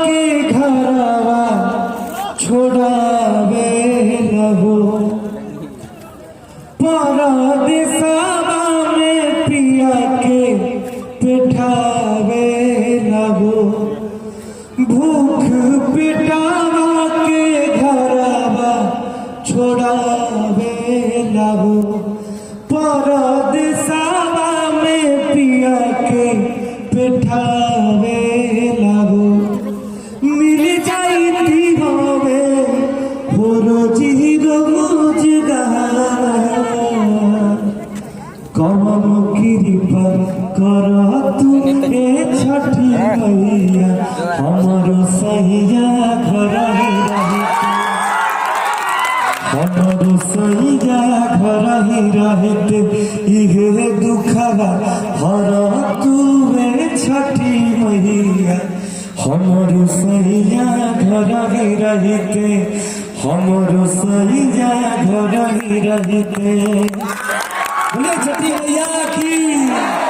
के घरवा छोड़ावे रहो परदेसवा में पिया के बैठावे रहो भूख पिटावा के घरवा छोड़ावे रहो परदेसवा में पिया के बैठावे रहो मिल जाती होवे हो रोजी रोजगार कौन कृपा कर तू ए छठी मैया हमरो सैया घर ही रहते हमरो सैया घर ही रहते इहे दुखवा हर तू ए छठी मैया हमरो सैया घर ही रहते हमरो सैया घर ही रहते। बोले छठी मैया की।